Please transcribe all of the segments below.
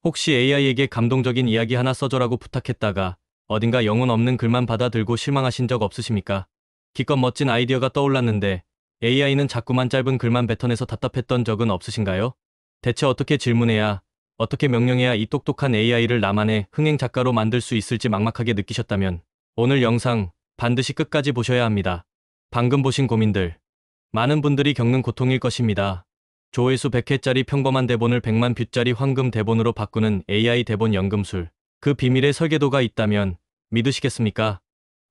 혹시 AI에게 감동적인 이야기 하나 써줘라고 부탁했다가 어딘가 영혼 없는 글만 받아들고 실망하신 적 없으십니까? 기껏 멋진 아이디어가 떠올랐는데 AI는 자꾸만 짧은 글만 뱉어내서 답답했던 적은 없으신가요? 대체 어떻게 질문해야, 어떻게 명령해야 이 똑똑한 AI를 나만의 흥행 작가로 만들 수 있을지 막막하게 느끼셨다면 오늘 영상 반드시 끝까지 보셔야 합니다. 방금 보신 고민들, 많은 분들이 겪는 고통일 것입니다. 조회수 100회짜리 평범한 대본을 100만 뷰짜리 황금 대본으로 바꾸는 AI 대본 연금술. 그 비밀의 설계도가 있다면 믿으시겠습니까?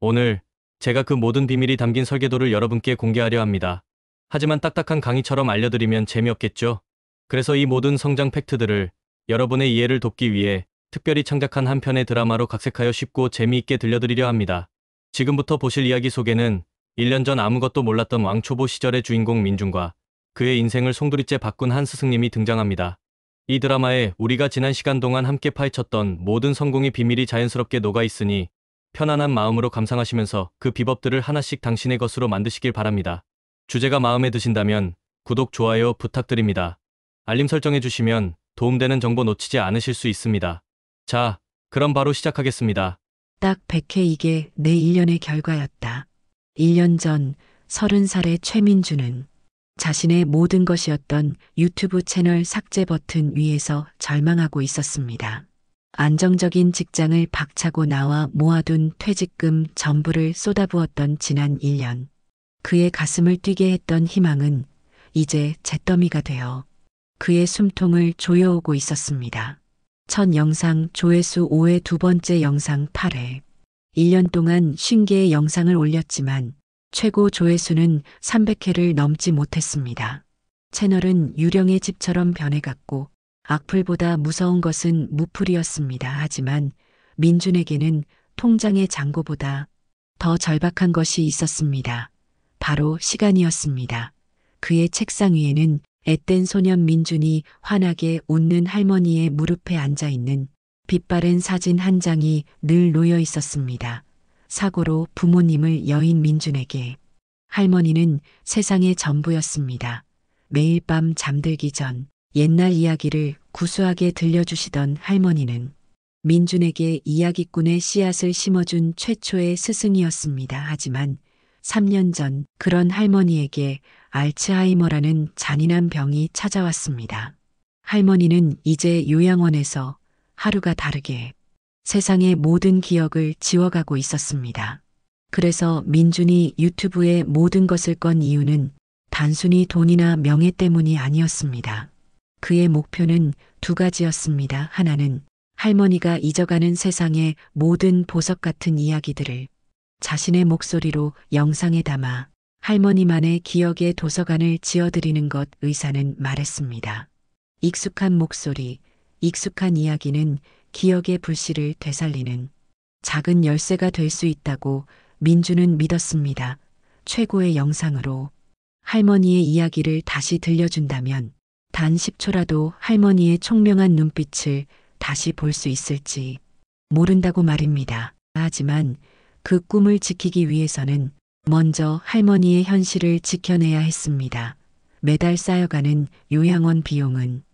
오늘 제가 그 모든 비밀이 담긴 설계도를 여러분께 공개하려 합니다. 하지만 딱딱한 강의처럼 알려드리면 재미없겠죠? 그래서 이 모든 성장 팩트들을 여러분의 이해를 돕기 위해 특별히 창작한 한 편의 드라마로 각색하여 쉽고 재미있게 들려드리려 합니다. 지금부터 보실 이야기 속에는 1년 전 아무것도 몰랐던 왕초보 시절의 주인공 민준과 그의 인생을 송두리째 바꾼 한 스승님이 등장합니다. 이 드라마에 우리가 지난 시간 동안 함께 파헤쳤던 모든 성공의 비밀이 자연스럽게 녹아있으니 편안한 마음으로 감상하시면서 그 비법들을 하나씩 당신의 것으로 만드시길 바랍니다. 주제가 마음에 드신다면 구독, 좋아요 부탁드립니다. 알림 설정해주시면 도움되는 정보 놓치지 않으실 수 있습니다. 자, 그럼 바로 시작하겠습니다. 딱 100회 이게 내 1년의 결과였다. 1년 전 30살의 최민주는 자신의 모든 것이었던 유튜브 채널 삭제 버튼 위에서 절망하고 있었습니다. 안정적인 직장을 박차고 나와 모아둔 퇴직금 전부를 쏟아부었던 지난 1년. 그의 가슴을 뛰게 했던 희망은 이제 잿더미가 되어 그의 숨통을 조여오고 있었습니다. 첫 영상 조회수 5회, 두 번째 영상 8회. 1년 동안 50개의 영상을 올렸지만 최고 조회수는 300회를 넘지 못했습니다. 채널은 유령의 집처럼 변해갔고 악플보다 무서운 것은 무풀이었습니다. 하지만 민준에게는 통장의 잔고보다 더 절박한 것이 있었습니다. 바로 시간이었습니다. 그의 책상 위에는 앳된 소년 민준이 환하게 웃는 할머니의 무릎에 앉아있는 빛바랜 사진 한 장이 늘 놓여 있었습니다. 사고로 부모님을 여인 민준에게 할머니는 세상의 전부였습니다. 매일 밤 잠들기 전 옛날 이야기를 구수하게 들려주시던 할머니는 민준에게 이야기꾼의 씨앗을 심어준 최초의 스승이었습니다. 하지만 3년 전 그런 할머니에게 알츠하이머라는 잔인한 병이 찾아왔습니다. 할머니는 이제 요양원에서 하루가 다르게 세상의 모든 기억을 지워가고 있었습니다. 그래서 민준이 유튜브에 모든 것을 건 이유는 단순히 돈이나 명예 때문이 아니었습니다. 그의 목표는 두 가지였습니다. 하나는 할머니가 잊어가는 세상의 모든 보석 같은 이야기들을 자신의 목소리로 영상에 담아 할머니만의 기억의 도서관을 지어드리는 것. 의사는 말했습니다. 익숙한 목소리, 익숙한 이야기는 기억의 불씨를 되살리는 작은 열쇠가 될 수 있다고 민주는 믿었습니다. 최고의 영상으로 할머니의 이야기를 다시 들려준다면 단 10초라도 할머니의 총명한 눈빛을 다시 볼 수 있을지 모른다고 말입니다. 하지만 그 꿈을 지키기 위해서는 먼저 할머니의 현실을 지켜내야 했습니다. 매달 쌓여가는 요양원 비용은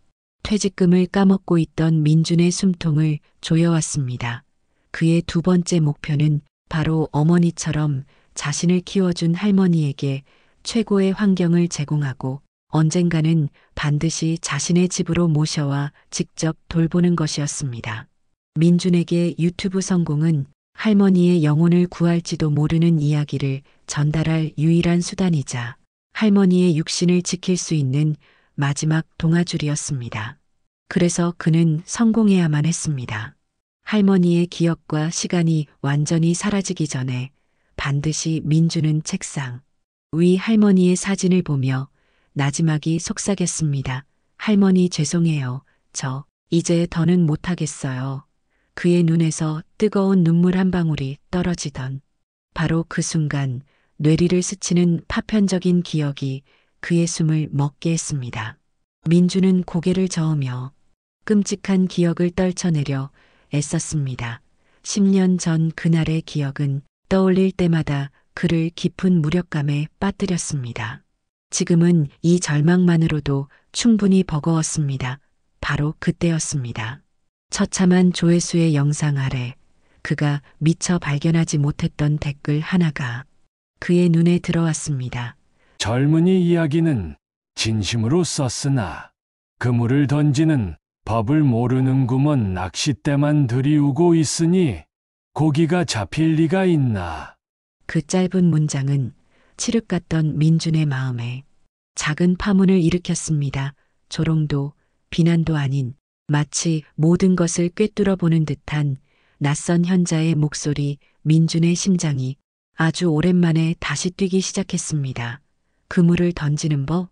퇴직금을 까먹고 있던 민준의 숨통을 조여왔습니다. 그의 두 번째 목표는 바로 어머니처럼 자신을 키워준 할머니에게 최고의 환경을 제공하고 언젠가는 반드시 자신의 집으로 모셔와 직접 돌보는 것이었습니다. 민준에게 유튜브 성공은 할머니의 영혼을 구할지도 모르는 이야기를 전달할 유일한 수단이자 할머니의 육신을 지킬 수 있는 마지막 동아줄이었습니다. 그래서 그는 성공해야만 했습니다. 할머니의 기억과 시간이 완전히 사라지기 전에 반드시 민준은 책상 위 할머니의 사진을 보며 나지막이 속삭였습니다. 할머니 죄송해요. 저 이제 더는 못하겠어요. 그의 눈에서 뜨거운 눈물 한 방울이 떨어지던 바로 그 순간 뇌리를 스치는 파편적인 기억이 그의 숨을 먹게 했습니다. 민주는 고개를 저으며 끔찍한 기억을 떨쳐내려 애썼습니다. 10년 전 그날의 기억은 떠올릴 때마다 그를 깊은 무력감에 빠뜨렸습니다. 지금은 이 절망만으로도 충분히 버거웠습니다. 바로 그때였습니다. 처참한 조회수의 영상 아래 그가 미처 발견하지 못했던 댓글 하나가 그의 눈에 들어왔습니다. 젊은이 이야기는 진심으로 썼으나 그물을 던지는 법을 모르는구먼. 낚싯대만 들이우고 있으니 고기가 잡힐 리가 있나. 그 짧은 문장은 칠흑 같던 민준의 마음에 작은 파문을 일으켰습니다. 조롱도 비난도 아닌 마치 모든 것을 꿰뚫어 보는 듯한 낯선 현자의 목소리. 민준의 심장이 아주 오랜만에 다시 뛰기 시작했습니다. 그물을 던지는 법?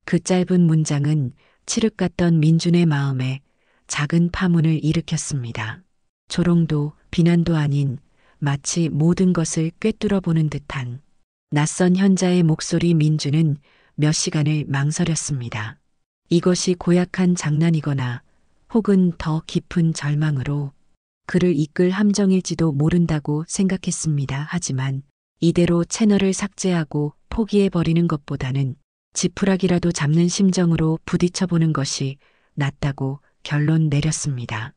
그 짧은 문장은 칠흑 같던 민준의 마음에 작은 파문을 일으켰습니다. 조롱도 비난도 아닌 마치 모든 것을 꿰뚫어 보는 듯한 낯선 현자의 목소리. 민준은 몇 시간을 망설였습니다. 이것이 고약한 장난이거나 혹은 더 깊은 절망으로 그를 이끌 함정일지도 모른다고 생각했습니다. 하지만 이대로 채널을 삭제하고 포기해버리는 것보다는 지푸라기라도 잡는 심정으로 부딪혀보는 것이 낫다고 결론 내렸습니다.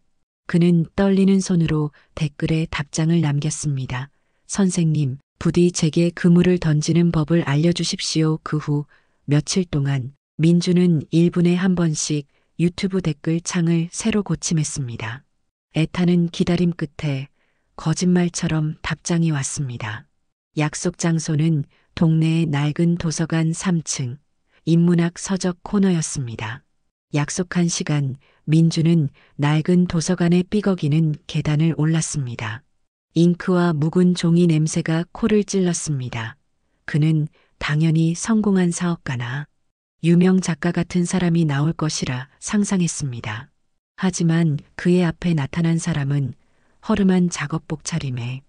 그는 떨리는 손으로 댓글에 답장을 남겼습니다. 선생님, 부디 제게 그물을 던지는 법을 알려주십시오. 그 후 며칠 동안 민준은 1분에 한 번씩 유튜브 댓글 창을 새로 고침했습니다. 애타는 기다림 끝에 거짓말처럼 답장이 왔습니다. 약속 장소는 동네의 낡은 도서관 3층 인문학 서적 코너였습니다. 약속한 시간, 민준은 낡은 도서관의 삐걱이는 계단을 올랐습니다. 잉크와 묵은 종이 냄새가 코를 찔렀습니다. 그는 당연히 성공한 사업가나 유명 작가 같은 사람이 나올 것이라 상상했습니다. 하지만 그의 앞에 나타난 사람은 허름한 작업복 차림에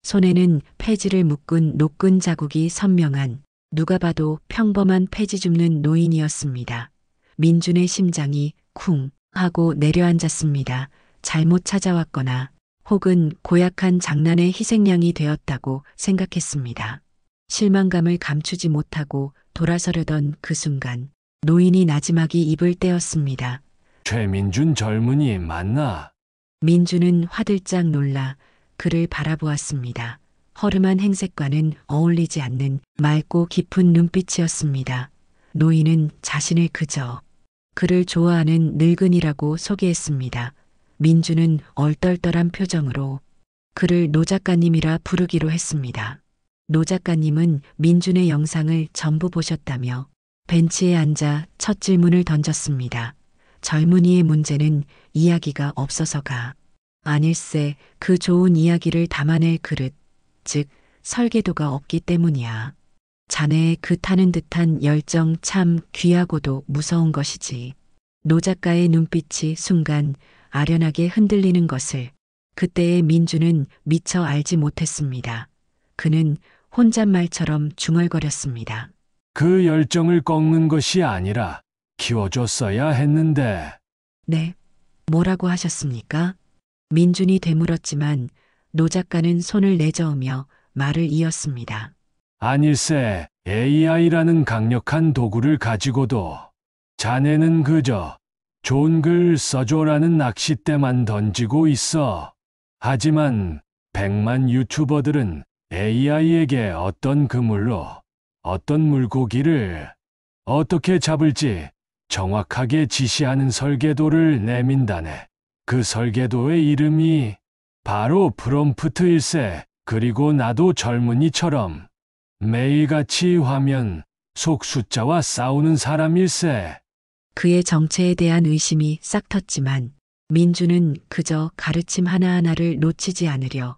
손에는 폐지를 묶은 노끈 자국이 선명한 누가 봐도 평범한 폐지 줍는 노인이었습니다. 민준의 심장이 쿵 하고 내려앉았습니다. 잘못 찾아왔거나 혹은 고약한 장난의 희생양이 되었다고 생각했습니다. 실망감을 감추지 못하고 돌아서려던 그 순간 노인이 나지막이 입을 떼었습니다. 최민준 젊은이 맞나? 민준은 화들짝 놀라 그를 바라보았습니다. 허름한 행색과는 어울리지 않는 맑고 깊은 눈빛이었습니다. 노인은 자신을 그저 그를 좋아하는 늙은이라고 소개했습니다. 민준은 얼떨떨한 표정으로 그를 노 작가님이라 부르기로 했습니다. 노 작가님은 민준의 영상을 전부 보셨다며 벤치에 앉아 첫 질문을 던졌습니다. 젊은이의 문제는 이야기가 없어서가 아닐세. 그 좋은 이야기를 담아낼 그릇, 즉 설계도가 없기 때문이야. 자네의 그 타는 듯한 열정 참 귀하고도 무서운 것이지. 노 작가의 눈빛이 순간 아련하게 흔들리는 것을 그때의 민준은 미처 알지 못했습니다. 그는 혼잣말처럼 중얼거렸습니다. 그 열정을 꺾는 것이 아니라 키워줬어야 했는데. 네, 뭐라고 하셨습니까? 민준이 되물었지만 노 작가는 손을 내저으며 말을 이었습니다. 아닐세, AI라는 강력한 도구를 가지고도 자네는 그저 좋은 글 써줘라는 낚싯대만 던지고 있어. 하지만 100만 유튜버들은 AI에게 어떤 그물로 어떤 물고기를 어떻게 잡을지 정확하게 지시하는 설계도를 내민다네. 그 설계도의 이름이 바로 프롬프트일세. 그리고 나도 젊은이처럼 매일같이 화면 속 숫자와 싸우는 사람일세. 그의 정체에 대한 의심이 싹 텄지만 민준은 그저 가르침 하나하나를 놓치지 않으려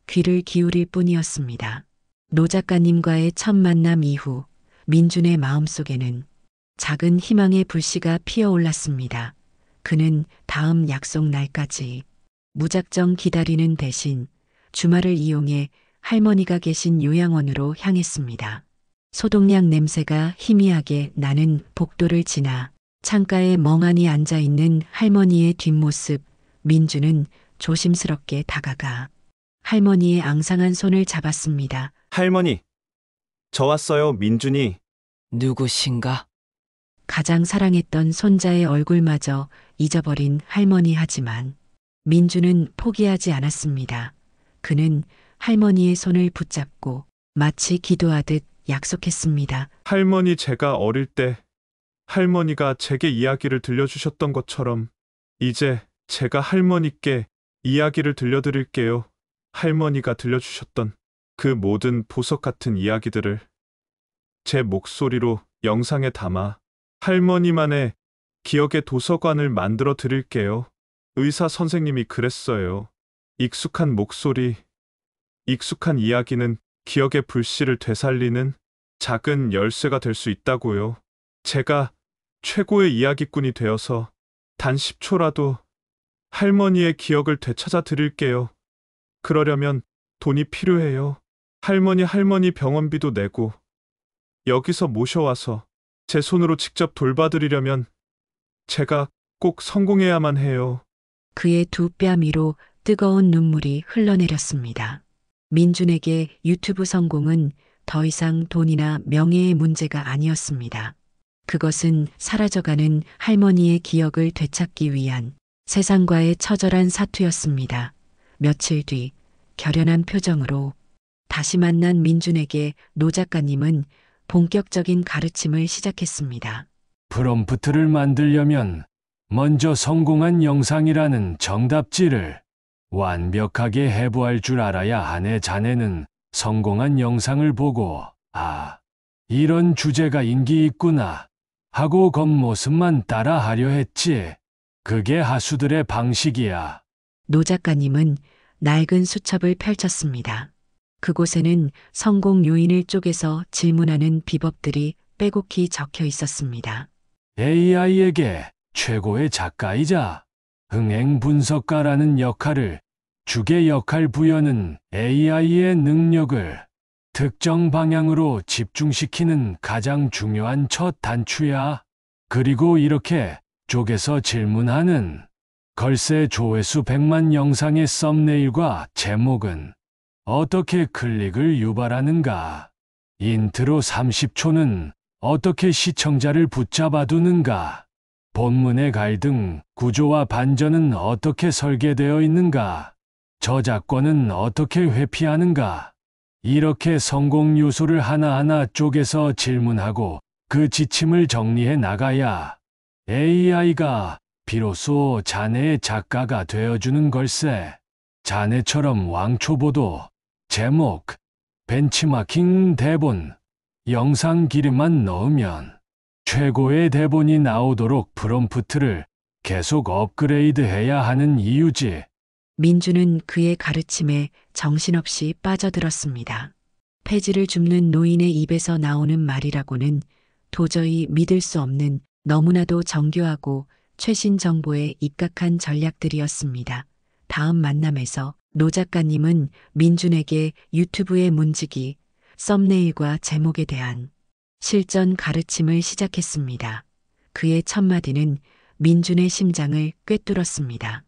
귀를 기울일 뿐이었습니다. 노 작가님과의 첫 만남 이후 민준의 마음속에는 작은 희망의 불씨가 피어올랐습니다. 그는 다음 약속 날까지 무작정 기다리는 대신 주말을 이용해 할머니가 계신 요양원으로 향했습니다. 소독약 냄새가 희미하게 나는 복도를 지나 창가에 멍하니 앉아있는 할머니의 뒷모습. 민준은 조심스럽게 다가가 할머니의 앙상한 손을 잡았습니다. 할머니, 저 왔어요, 민준이. 누구신가? 가장 사랑했던 손자의 얼굴마저 잊어버린 할머니. 하지만 민주는 포기하지 않았습니다. 그는 할머니의 손을 붙잡고 마치 기도하듯 약속했습니다. 할머니, 제가 어릴 때 할머니가 제게 이야기를 들려주셨던 것처럼 이제 제가 할머니께 이야기를 들려드릴게요. 할머니가 들려주셨던 그 모든 보석 같은 이야기들을 제 목소리로 영상에 담아 할머니만의 기억의 도서관을 만들어 드릴게요. 의사 선생님이 그랬어요. 익숙한 목소리, 익숙한 이야기는 기억의 불씨를 되살리는 작은 열쇠가 될 수 있다고요. 제가 최고의 이야기꾼이 되어서 단 10초라도 할머니의 기억을 되찾아 드릴게요. 그러려면 돈이 필요해요. 할머니 병원비도 내고 여기서 모셔와서 제 손으로 직접 돌봐드리려면 제가 꼭 성공해야만 해요. 그의 두 뺨 위로 뜨거운 눈물이 흘러내렸습니다. 민준에게 유튜브 성공은 더 이상 돈이나 명예의 문제가 아니었습니다. 그것은 사라져가는 할머니의 기억을 되찾기 위한 세상과의 처절한 사투였습니다. 며칠 뒤 결연한 표정으로 다시 만난 민준에게 노 작가님은 본격적인 가르침을 시작했습니다. 프롬프트를 만들려면 먼저 성공한 영상이라는 정답지를 완벽하게 해부할 줄 알아야 하네. 자네는 성공한 영상을 보고 아, 이런 주제가 인기 있구나 하고 겉모습만 따라하려 했지. 그게 하수들의 방식이야. 노 작가님은 낡은 수첩을 펼쳤습니다. 그곳에는 성공 요인을 쪼개서 질문하는 비법들이 빼곡히 적혀 있었습니다. AI에게 최고의 작가이자 흥행 분석가라는 역할을 주계 역할 부여는 AI의 능력을 특정 방향으로 집중시키는 가장 중요한 첫 단추야. 그리고 이렇게 쪼개서 질문하는 걸세 조회수 100만 영상의 썸네일과 제목은 어떻게 클릭을 유발하는가? 인트로 30초는 어떻게 시청자를 붙잡아두는가? 본문의 갈등, 구조와 반전은 어떻게 설계되어 있는가? 저작권은 어떻게 회피하는가? 이렇게 성공 요소를 하나하나 쪼개서 질문하고 그 지침을 정리해 나가야 AI가 비로소 자네의 작가가 되어주는 걸세. 자네처럼 왕초보도 제목, 벤치마킹 대본, 영상 기름만 넣으면 최고의 대본이 나오도록 프롬프트를 계속 업그레이드해야 하는 이유지. 민주는 그의 가르침에 정신없이 빠져들었습니다. 폐지를 줍는 노인의 입에서 나오는 말이라고는 도저히 믿을 수 없는 너무나도 정교하고 최신 정보에 입각한 전략들이었습니다. 다음 만남에서 노 작가님은 민준에게 유튜브의 문지기, 썸네일과 제목에 대한 실전 가르침을 시작했습니다. 그의 첫마디는 민준의 심장을 꿰뚫었습니다.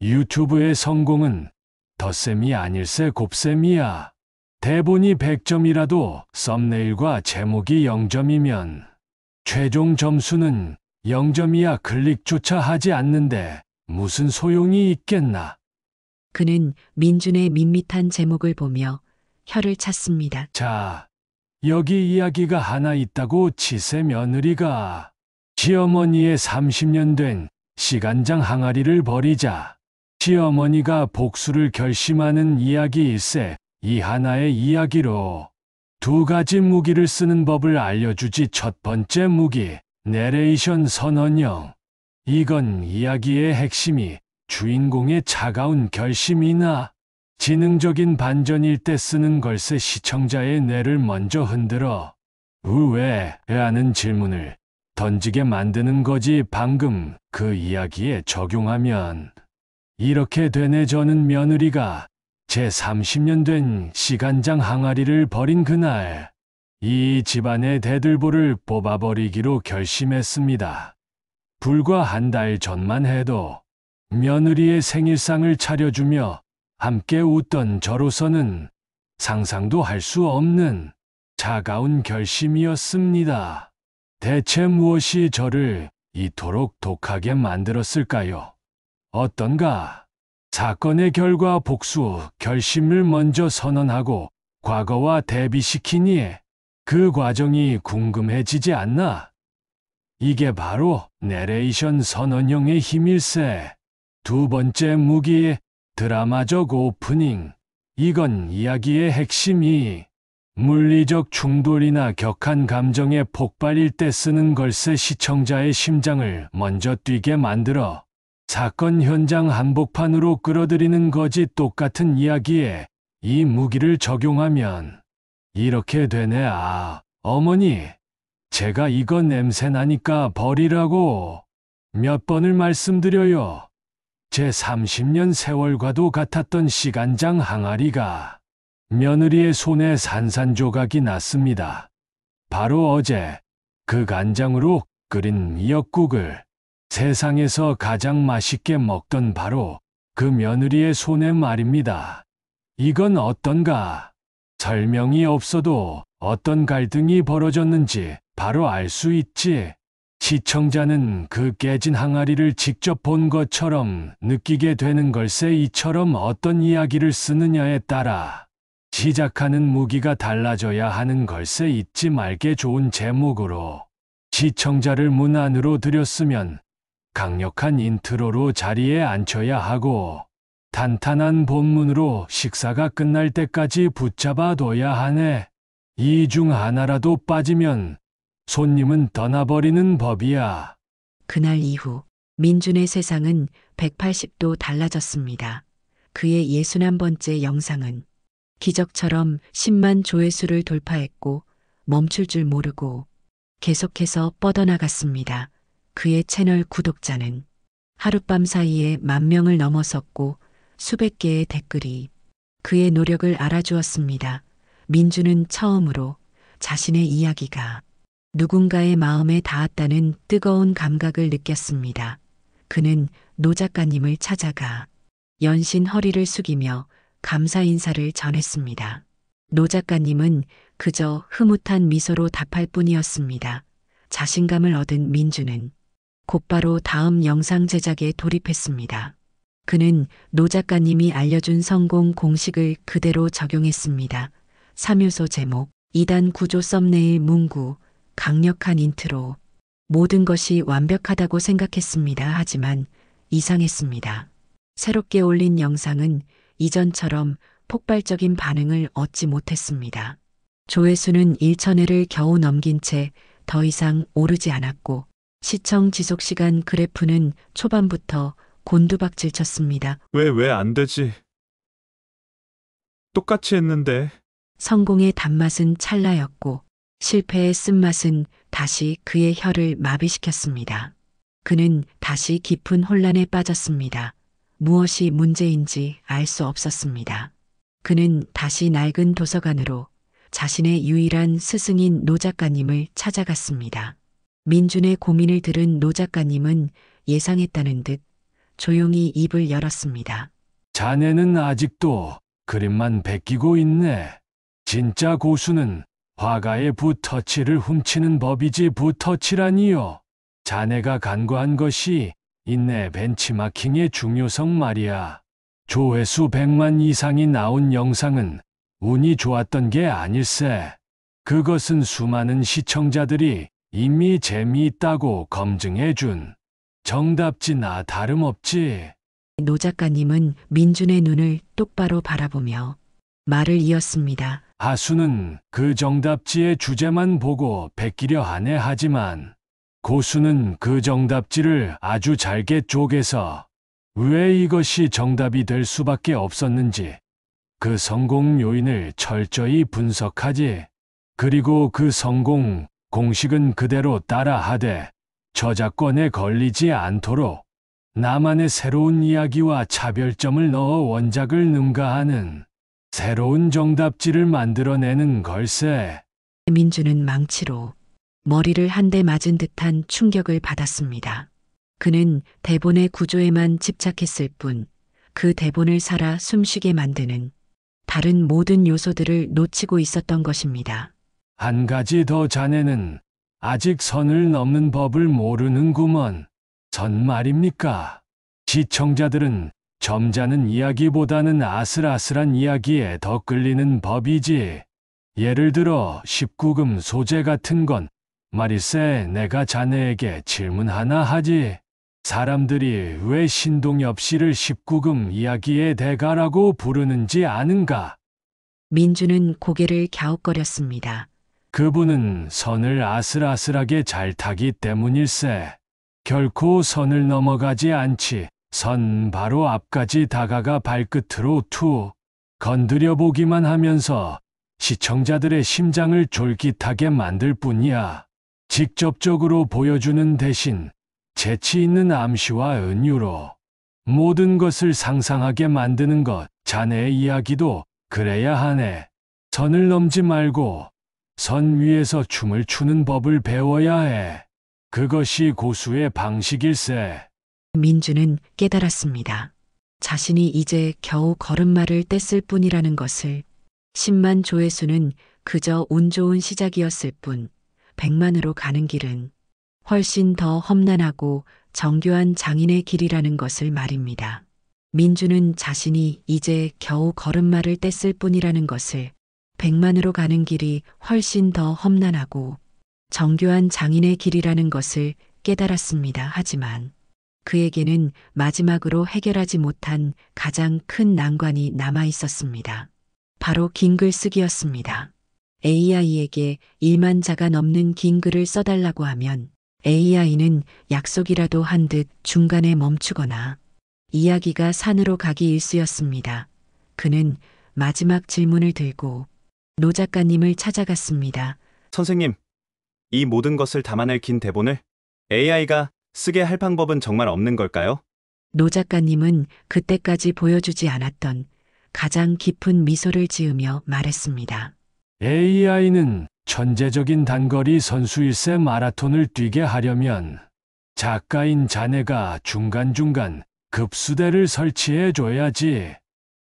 유튜브의 성공은 덧셈이 아닐세 곱셈이야. 대본이 100점이라도 썸네일과 제목이 0점이면 최종 점수는 0점이야. 클릭조차 하지 않는데 무슨 소용이 있겠나. 그는 민준의 밋밋한 제목을 보며 혀를 찼습니다. 자, 여기 이야기가 하나 있다고 치세. 며느리가 시어머니의 30년 된 시간장 항아리를 버리자 시어머니가 복수를 결심하는 이야기일세. 이 하나의 이야기로 두 가지 무기를 쓰는 법을 알려주지. 첫 번째 무기, 내레이션 선언형. 이건 이야기의 핵심이 주인공의 차가운 결심이나 지능적인 반전일 때 쓰는 걸세. 시청자의 뇌를 먼저 흔들어 왜? 라는 질문을 던지게 만드는 거지. 방금 그 이야기에 적용하면 이렇게 되네. 저는 며느리가 제 30년 된 시간장 항아리를 버린 그날 이 집안의 대들보를 뽑아버리기로 결심했습니다. 불과 한 달 전만 해도 며느리의 생일상을 차려주며 함께 웃던 저로서는 상상도 할 수 없는 차가운 결심이었습니다. 대체 무엇이 저를 이토록 독하게 만들었을까요? 어떤가? 사건의 결과 복수 결심을 먼저 선언하고 과거와 대비시키니 그 과정이 궁금해지지 않나? 이게 바로 내레이션 선언형의 힘일세. 두 번째 무기, 드라마적 오프닝. 이건 이야기의 핵심이 물리적 충돌이나 격한 감정의 폭발일 때 쓰는 걸세. 시청자의 심장을 먼저 뛰게 만들어 사건 현장 한복판으로 끌어들이는 거지. 똑같은 이야기에 이 무기를 적용하면 이렇게 되네. 아, 어머니, 제가 이거 냄새 나니까 버리라고 몇 번을 말씀드려요. 제 30년 세월과도 같았던 시간장 항아리가 며느리의 손에 산산조각이 났습니다. 바로 어제 그 간장으로 끓인 미역국을 세상에서 가장 맛있게 먹던 바로 그 며느리의 손에 말입니다. 이건 어떤가? 설명이 없어도 어떤 갈등이 벌어졌는지 바로 알 수 있지. 시청자는 그 깨진 항아리를 직접 본 것처럼 느끼게 되는 걸세. 이처럼 어떤 이야기를 쓰느냐에 따라 시작하는 무기가 달라져야 하는 걸세. 잊지 말게 좋은 제목으로 시청자를 문 안으로 들였으면 강력한 인트로로 자리에 앉혀야 하고 탄탄한 본문으로 식사가 끝날 때까지 붙잡아둬야 하네. 이 중 하나라도 빠지면 손님은 떠나버리는 법이야. 그날 이후 민준의 세상은 180도 달라졌습니다. 그의 61번째 영상은 기적처럼 10만 조회수를 돌파했고 멈출 줄 모르고 계속해서 뻗어나갔습니다. 그의 채널 구독자는 하룻밤 사이에 10,000명을 넘어섰고 수백 개의 댓글이 그의 노력을 알아주었습니다. 민준은 처음으로 자신의 이야기가 누군가의 마음에 닿았다는 뜨거운 감각을 느꼈습니다. 그는 노 작가님을 찾아가 연신 허리를 숙이며 감사 인사를 전했습니다. 노 작가님은 그저 흐뭇한 미소로 답할 뿐이었습니다. 자신감을 얻은 민준은 곧바로 다음 영상 제작에 돌입했습니다. 그는 노 작가님이 알려준 성공 공식을 그대로 적용했습니다. 3요소 제목, 2단 구조 썸네일 문구, 강력한 인트로. 모든 것이 완벽하다고 생각했습니다. 하지만 이상했습니다. 새롭게 올린 영상은 이전처럼 폭발적인 반응을 얻지 못했습니다. 조회수는 1,000회를 겨우 넘긴 채 더 이상 오르지 않았고 시청 지속 시간 그래프는 초반부터 곤두박질 쳤습니다. 왜 안 되지? 똑같이 했는데. 성공의 단맛은 찰나였고 실패의 쓴맛은 다시 그의 혀를 마비시켰습니다. 그는 다시 깊은 혼란에 빠졌습니다. 무엇이 문제인지 알 수 없었습니다. 그는 다시 낡은 도서관으로 자신의 유일한 스승인 노 작가님을 찾아갔습니다. 민준의 고민을 들은 노 작가님은 예상했다는 듯 조용히 입을 열었습니다. 자네는 아직도 그림만 베끼고 있네. 진짜 고수는 화가의 붓터치를 훔치는 법이지. 붓터치라니요. 자네가 간과한 것이 인내 벤치마킹의 중요성 말이야. 조회수 100만 이상이 나온 영상은 운이 좋았던 게 아닐세. 그것은 수많은 시청자들이 이미 재미있다고 검증해준 정답지나 다름없지. 노 작가님은 민준의 눈을 똑바로 바라보며 말을 이었습니다. 하수는 그 정답지의 주제만 보고 베끼려 하네. 하지만 고수는 그 정답지를 아주 잘게 쪼개서 왜 이것이 정답이 될 수밖에 없었는지 그 성공 요인을 철저히 분석하지. 그리고 그 성공 공식은 그대로 따라하되 저작권에 걸리지 않도록 나만의 새로운 이야기와 차별점을 넣어 원작을 능가하는 새로운 정답지를 만들어내는 걸세. 민준은 망치로 머리를 한 대 맞은 듯한 충격을 받았습니다. 그는 대본의 구조에만 집착했을 뿐 그 대본을 살아 숨쉬게 만드는 다른 모든 요소들을 놓치고 있었던 것입니다. 한 가지 더, 자네는 아직 선을 넘는 법을 모르는구먼. 선 말입니까? 시청자들은 점잖은 이야기보다는 아슬아슬한 이야기에 더 끌리는 법이지. 예를 들어 19금 소재 같은 건 말일세 내가 자네에게 질문 하나 하지. 사람들이 왜 신동엽 씨를 19금 이야기의 대가라고 부르는지 아는가? 민주는 고개를 갸웃거렸습니다. 그분은 선을 아슬아슬하게 잘 타기 때문일세. 결코 선을 넘어가지 않지. 선 바로 앞까지 다가가 발끝으로 툭 건드려 보기만 하면서 시청자들의 심장을 쫄깃하게 만들 뿐이야. 직접적으로 보여주는 대신 재치 있는 암시와 은유로 모든 것을 상상하게 만드는 것. 자네의 이야기도 그래야 하네. 선을 넘지 말고 선 위에서 춤을 추는 법을 배워야 해. 그것이 고수의 방식일세. 민주는 깨달았습니다. 자신이 이제 겨우 걸음마를 뗐을 뿐이라는 것을. 10만 조회수는 그저 운 좋은 시작이었을 뿐 100만으로 가는 길은 훨씬 더 험난하고 정교한 장인의 길이라는 것을 말입니다. 민주는 자신이 이제 겨우 걸음마를 뗐을 뿐이라는 것을 100만으로 가는 길이 훨씬 더 험난하고 정교한 장인의 길이라는 것을 깨달았습니다. 하지만 그에게는 마지막으로 해결하지 못한 가장 큰 난관이 남아 있었습니다. 바로 긴 글쓰기였습니다. AI에게 1만 자가 넘는 긴 글을 써달라고 하면 AI는 약속이라도 한 듯 중간에 멈추거나 이야기가 산으로 가기 일쑤였습니다. 그는 마지막 질문을 들고 노 작가님을 찾아갔습니다. 선생님, 이 모든 것을 담아낼 긴 대본을 AI가 쓰게 할 방법은 정말 없는 걸까요? 노 작가님은 그때까지 보여주지 않았던 가장 깊은 미소를 지으며 말했습니다. AI는 천재적인 단거리 선수일세. 마라톤을 뛰게 하려면 작가인 자네가 중간중간 급수대를 설치해 줘야지.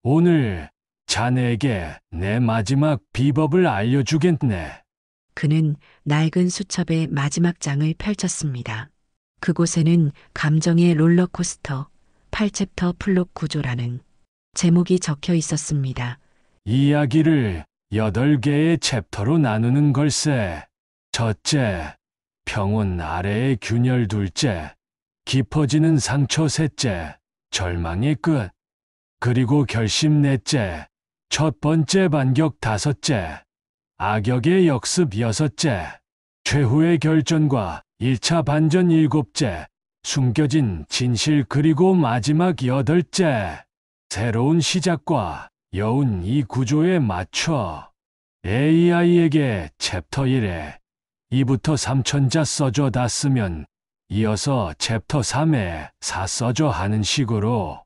오늘 자네에게 내 마지막 비법을 알려주겠네. 그는 낡은 수첩의 마지막 장을 펼쳤습니다. 그곳에는 감정의 롤러코스터 8챕터 플롯 구조라는 제목이 적혀 있었습니다. 이야기를 8개의 챕터로 나누는 걸세. 첫째, 평온 아래의 균열. 둘째, 깊어지는 상처. 셋째, 절망의 끝. 그리고 결심. 넷째, 첫 번째 반격. 다섯째, 악역의 역습. 여섯째, 최후의 결전과 1차 반전. 일곱째, 숨겨진 진실. 그리고 마지막 여덟째, 새로운 시작과 여운. 이 구조에 맞춰 AI에게 챕터 1에 2부터 3천자 써줘. 다 쓰면 이어서 챕터 3에 4 써줘 하는 식으로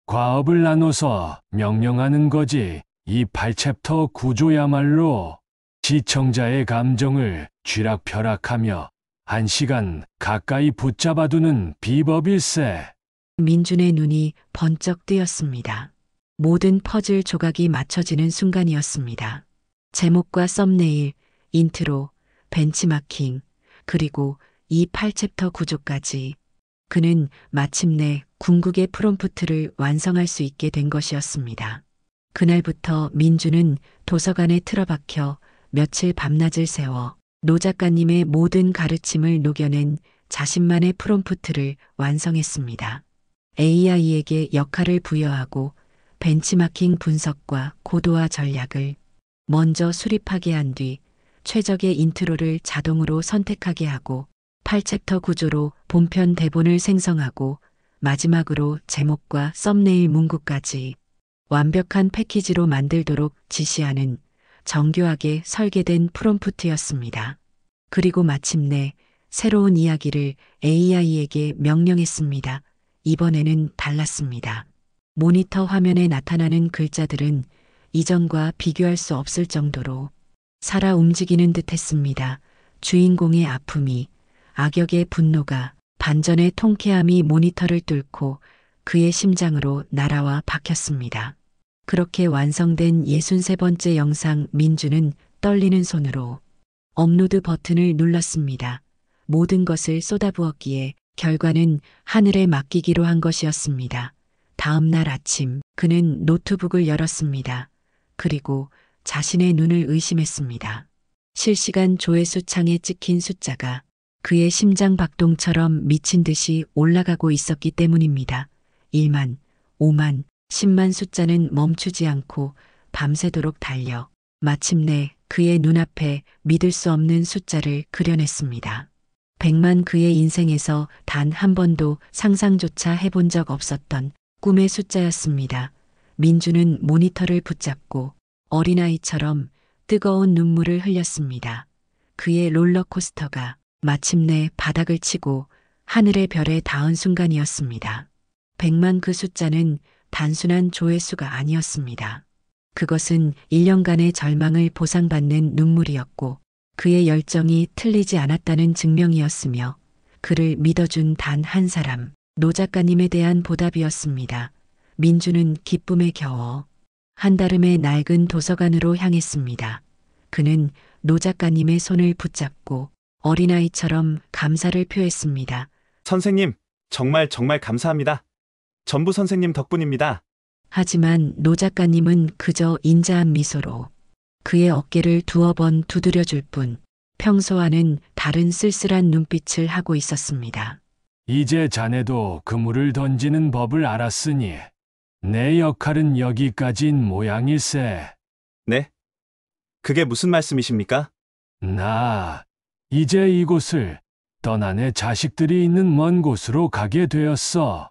과업을 나눠서 명령하는 거지. 이 8챕터 구조야말로 시청자의 감정을 쥐락펴락하며 1시간 가까이 붙잡아두는 비법일세. 민준의 눈이 번쩍 뜨였습니다. 모든 퍼즐 조각이 맞춰지는 순간이었습니다. 제목과 썸네일, 인트로, 벤치마킹, 그리고 이 8챕터 구조까지. 그는 마침내 궁극의 프롬프트를 완성할 수 있게 된 것이었습니다. 그날부터 민주는 도서관에 틀어박혀 며칠 밤낮을 새워 노 작가님의 모든 가르침을 녹여낸 자신만의 프롬프트를 완성했습니다. AI에게 역할을 부여하고 벤치마킹 분석과 고도화 전략을 먼저 수립하게 한 뒤 최적의 인트로를 자동으로 선택하게 하고 8챕터 구조로 본편 대본을 생성하고 마지막으로 제목과 썸네일 문구까지 완벽한 패키지로 만들도록 지시하는 정교하게 설계된 프롬프트였습니다. 그리고 마침내 새로운 이야기를 AI에게 명령했습니다. 이번에는 달랐습니다. 모니터 화면에 나타나는 글자들은 이전과 비교할 수 없을 정도로 살아 움직이는 듯 했습니다. 주인공의 아픔이, 악역의 분노가, 반전의 통쾌함이 모니터를 뚫고 그의 심장으로 날아와 박혔습니다. 그렇게 완성된 63번째 영상. 민주는 떨리는 손으로 업로드 버튼을 눌렀습니다. 모든 것을 쏟아부었기에 결과는 하늘에 맡기기로 한 것이었습니다. 다음 날 아침 그는 노트북을 열었습니다. 그리고 자신의 눈을 의심했습니다. 실시간 조회수 창에 찍힌 숫자가 그의 심장 박동처럼 미친 듯이 올라가고 있었기 때문입니다. 1만, 5만, 10만 숫자는 멈추지 않고 밤새도록 달려 마침내 그의 눈앞에 믿을 수 없는 숫자를 그려냈습니다. 100만 그의 인생에서 단 한 번도 상상조차 해본 적 없었던 꿈의 숫자였습니다. 민주는 모니터를 붙잡고 어린아이처럼 뜨거운 눈물을 흘렸습니다. 그의 롤러코스터가 마침내 바닥을 치고 하늘의 별에 닿은 순간이었습니다. 100만 그 숫자는 단순한 조회수가 아니었습니다. 그것은 1년간의 절망을 보상받는 눈물이었고 그의 열정이 틀리지 않았다는 증명이었으며 그를 믿어준 단 한 사람, 노 작가님에 대한 보답이었습니다. 민주는 기쁨에 겨워 한달음의 낡은 도서관으로 향했습니다. 그는 노 작가님의 손을 붙잡고 어린아이처럼 감사를 표했습니다. 선생님, 정말 감사합니다. 전부 선생님 덕분입니다. 하지만 노 작가님은 그저 인자한 미소로 그의 어깨를 두어 번 두드려줄 뿐 평소와는 다른 쓸쓸한 눈빛을 하고 있었습니다. 이제 자네도 그물을 던지는 법을 알았으니 내 역할은 여기까지인 모양일세. 네? 그게 무슨 말씀이십니까? 나 이제 이곳을 떠나 내 자식들이 있는 먼 곳으로 가게 되었어.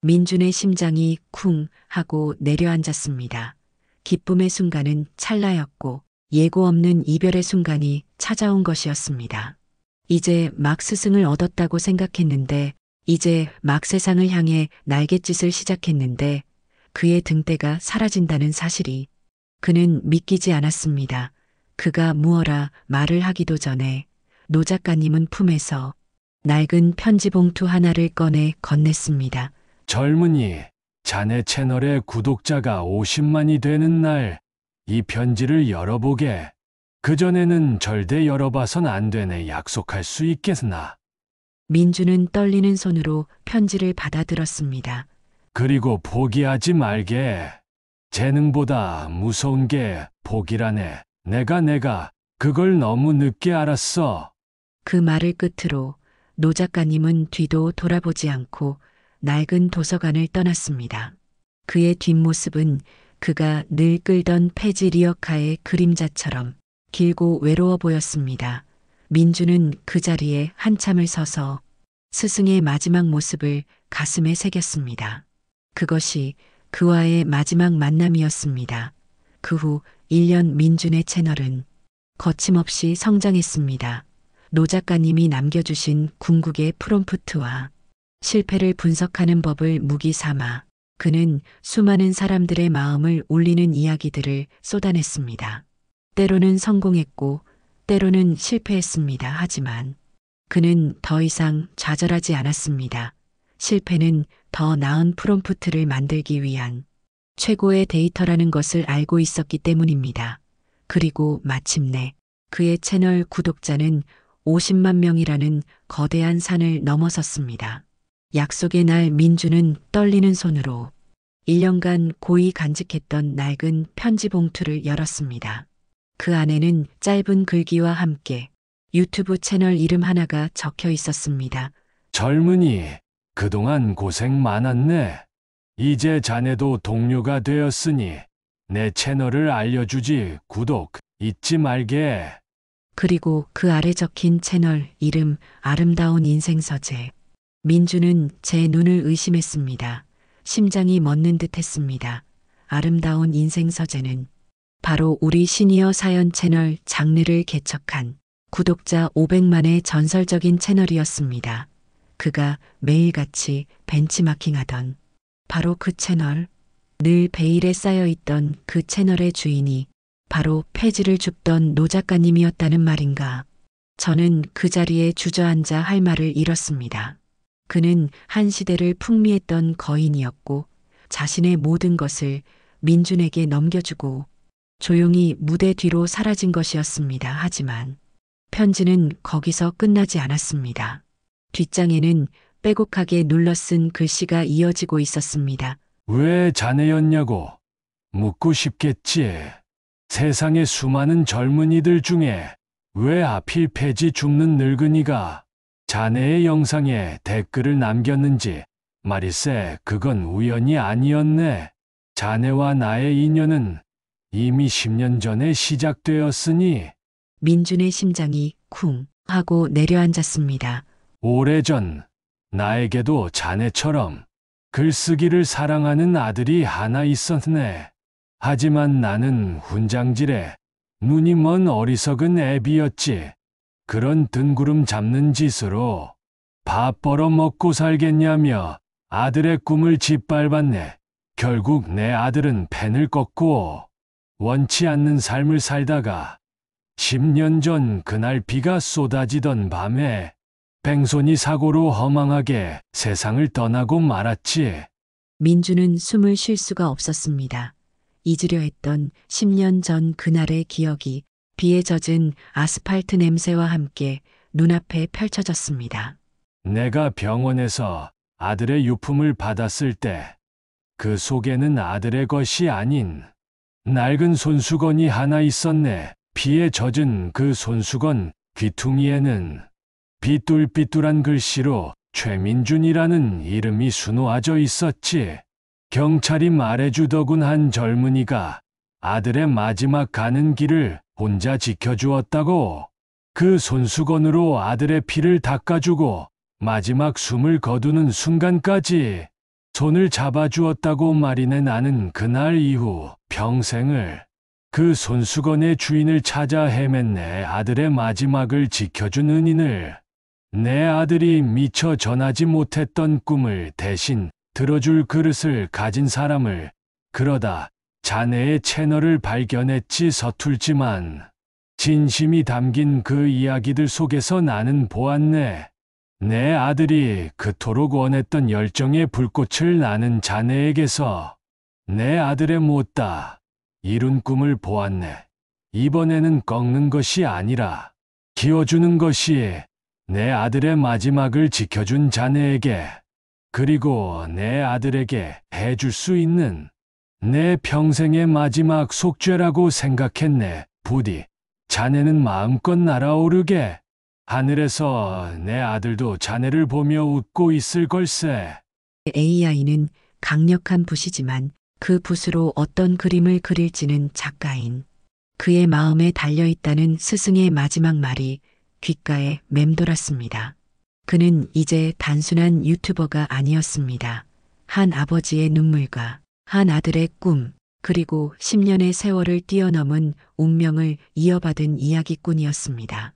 민준의 심장이 쿵 하고 내려앉았습니다. 기쁨의 순간은 찰나였고 예고 없는 이별의 순간이 찾아온 것이었습니다. 이제 막 스승을 얻었다고 생각했는데 이제 막 세상을 향해 날갯짓을 시작했는데 그의 등대가 사라진다는 사실이 그는 믿기지 않았습니다. 그가 무어라 말을 하기도 전에 노 작가님은 품에서 낡은 편지 봉투 하나를 꺼내 건넸습니다. 젊은이, 자네 채널의 구독자가 50만이 되는 날 이 편지를 열어보게. 그전에는 절대 열어봐선 안 되네. 약속할 수 있겠나? 민주는 떨리는 손으로 편지를 받아들었습니다. 그리고 포기하지 말게. 재능보다 무서운 게 포기라네. 내가 그걸 너무 늦게 알았어. 그 말을 끝으로 노 작가님은 뒤도 돌아보지 않고 낡은 도서관을 떠났습니다. 그의 뒷모습은 그가 늘 끌던 폐지 리어카의 그림자처럼 길고 외로워 보였습니다. 민주는 그 자리에 한참을 서서 스승의 마지막 모습을 가슴에 새겼습니다. 그것이 그와의 마지막 만남이었습니다. 그 후 1년 민준의 채널은 거침없이 성장했습니다. 노 작가님이 남겨주신 궁극의 프롬프트와 실패를 분석하는 법을 무기 삼아 그는 수많은 사람들의 마음을 울리는 이야기들을 쏟아냈습니다. 때로는 성공했고 때로는 실패했습니다. 하지만 그는 더 이상 좌절하지 않았습니다. 실패는 더 나은 프롬프트를 만들기 위한 최고의 데이터라는 것을 알고 있었기 때문입니다. 그리고 마침내 그의 채널 구독자는 50만 명이라는 거대한 산을 넘어섰습니다. 약속의 날 민주는 떨리는 손으로 1년간 고이 간직했던 낡은 편지 봉투를 열었습니다. 그 안에는 짧은 글귀와 함께 유튜브 채널 이름 하나가 적혀 있었습니다. 젊은이, 그동안 고생 많았네. 이제 자네도 동료가 되었으니 내 채널을 알려주지. 구독 잊지 말게. 그리고 그 아래 적힌 채널 이름 아름다운 인생서재. 민주는 제 눈을 의심했습니다. 심장이 멎는 듯 했습니다. 아름다운 인생서재는 바로 우리 시니어 사연 채널 장르를 개척한 구독자 500만의 전설적인 채널이었습니다. 그가 매일같이 벤치마킹하던 바로 그 채널, 늘 베일에 쌓여있던 그 채널의 주인이 바로 폐지를 줍던 노 작가님이었다는 말인가. 저는 그 자리에 주저앉아 할 말을 잃었습니다. 그는 한 시대를 풍미했던 거인이었고 자신의 모든 것을 민준에게 넘겨주고 조용히 무대 뒤로 사라진 것이었습니다. 하지만 편지는 거기서 끝나지 않았습니다. 뒷장에는 빼곡하게 눌러쓴 글씨가 이어지고 있었습니다. 왜 자네였냐고 묻고 싶겠지. 세상의 수많은 젊은이들 중에 왜 하필 폐지 줍는 늙은이가 자네의 영상에 댓글을 남겼는지 말일세 그건 우연이 아니었네. 자네와 나의 인연은 이미 10년 전에 시작되었으니 민준의 심장이 쿵 하고 내려앉았습니다. 오래전 나에게도 자네처럼 글쓰기를 사랑하는 아들이 하나 있었네. 하지만 나는 훈장질에 눈이 먼 어리석은 애비였지. 그런 뜬구름 잡는 짓으로 밥 벌어 먹고 살겠냐며 아들의 꿈을 짓밟았네. 결국 내 아들은 펜을 꺾고 원치 않는 삶을 살다가 10년 전 그날 비가 쏟아지던 밤에 뺑소니 사고로 허망하게 세상을 떠나고 말았지. 민준은 숨을 쉴 수가 없었습니다. 잊으려 했던 10년 전 그날의 기억이 비에 젖은 아스팔트 냄새와 함께 눈앞에 펼쳐졌습니다. 내가 병원에서 아들의 유품을 받았을 때 그 속에는 아들의 것이 아닌 낡은 손수건이 하나 있었네. 비에 젖은 그 손수건 귀퉁이에는 삐뚤삐뚤한 글씨로 최민준이라는 이름이 수놓아져 있었지. 경찰이 말해주더군. 한 젊은이가 아들의 마지막 가는 길을 혼자 지켜주었다고. 그 손수건으로 아들의 피를 닦아주고 마지막 숨을 거두는 순간까지 손을 잡아주었다고 말이네. 나는 그날 이후 평생을 그 손수건의 주인을 찾아 헤맸네. 아들의 마지막을 지켜준 은인을. 내 아들이 미처 전하지 못했던 꿈을 대신 들어줄 그릇을 가진 사람을. 그러다 자네의 채널을 발견했지. 서툴지만 진심이 담긴 그 이야기들 속에서 나는 보았네. 내 아들이 그토록 원했던 열정의 불꽃을 나는 자네에게서 내 아들의 못다 이룬 꿈을 보았네. 이번에는 꺾는 것이 아니라 키워주는 것이 내 아들의 마지막을 지켜준 자네에게 그리고 내 아들에게 해줄 수 있는 내 평생의 마지막 속죄라고 생각했네. 부디 자네는 마음껏 날아오르게. 하늘에서 내 아들도 자네를 보며 웃고 있을 걸세. AI는 강력한 붓이지만 그 붓으로 어떤 그림을 그릴지는 작가인 그의 마음에 달려있다는 스승의 마지막 말이 귓가에 맴돌았습니다. 그는 이제 단순한 유튜버가 아니었습니다. 한 아버지의 눈물과 한 아들의 꿈, 그리고 10년의 세월을 뛰어넘은 운명을 이어받은 이야기꾼이었습니다.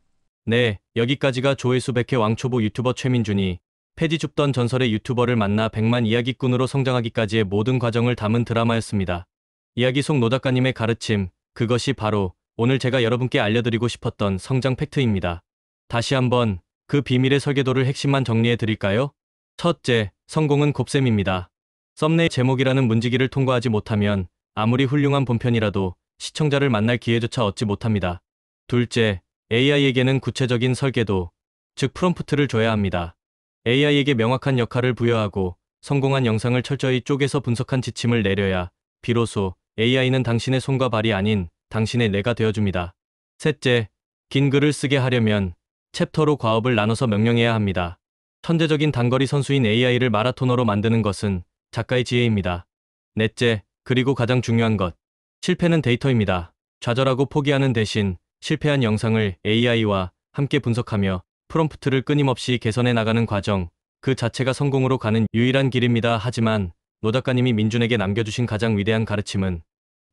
네, 여기까지가 조회수 100회 왕초보 유튜버 최민준이 폐지 줍던 전설의 유튜버를 만나 100만 이야기꾼으로 성장하기까지의 모든 과정을 담은 드라마였습니다. 이야기 속 노 작가님의 가르침, 그것이 바로 오늘 제가 여러분께 알려드리고 싶었던 성장 팩트입니다. 다시 한번 그 비밀의 설계도를 핵심만 정리해 드릴까요? 첫째, 성공은 곱셈입니다. 썸네일 제목이라는 문지기를 통과하지 못하면 아무리 훌륭한 본편이라도 시청자를 만날 기회조차 얻지 못합니다. 둘째, AI에게는 구체적인 설계도, 즉 프롬프트를 줘야 합니다. AI에게 명확한 역할을 부여하고 성공한 영상을 철저히 쪼개서 분석한 지침을 내려야 비로소 AI는 당신의 손과 발이 아닌 당신의 뇌가 되어줍니다. 셋째, 긴 글을 쓰게 하려면 챕터로 과업을 나눠서 명령해야 합니다. 천재적인 단거리 선수인 AI를 마라토너로 만드는 것은 작가의 지혜입니다. 넷째, 그리고 가장 중요한 것, 실패는 데이터입니다. 좌절하고 포기하는 대신 실패한 영상을 AI와 함께 분석하며 프롬프트를 끊임없이 개선해 나가는 과정, 그 자체가 성공으로 가는 유일한 길입니다. 하지만 노 작가님이 민준에게 남겨주신 가장 위대한 가르침은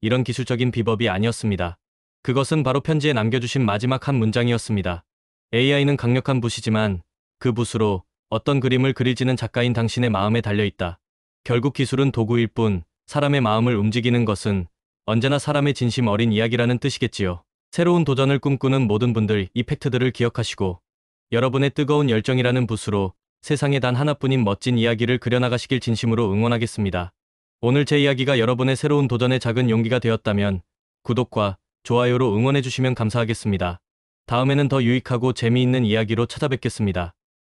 이런 기술적인 비법이 아니었습니다. 그것은 바로 편지에 남겨주신 마지막 한 문장이었습니다. AI는 강력한 붓이지만 그 붓으로 어떤 그림을 그릴지는 작가인 당신의 마음에 달려있다. 결국 기술은 도구일 뿐 사람의 마음을 움직이는 것은 언제나 사람의 진심 어린 이야기라는 뜻이겠지요. 새로운 도전을 꿈꾸는 모든 분들, 이 팩트들을 기억하시고 여러분의 뜨거운 열정이라는 붓으로 세상에 단 하나뿐인 멋진 이야기를 그려나가시길 진심으로 응원하겠습니다. 오늘 제 이야기가 여러분의 새로운 도전의 작은 용기가 되었다면 구독과 좋아요로 응원해주시면 감사하겠습니다. 다음에는 더 유익하고 재미있는 이야기로 찾아뵙겠습니다.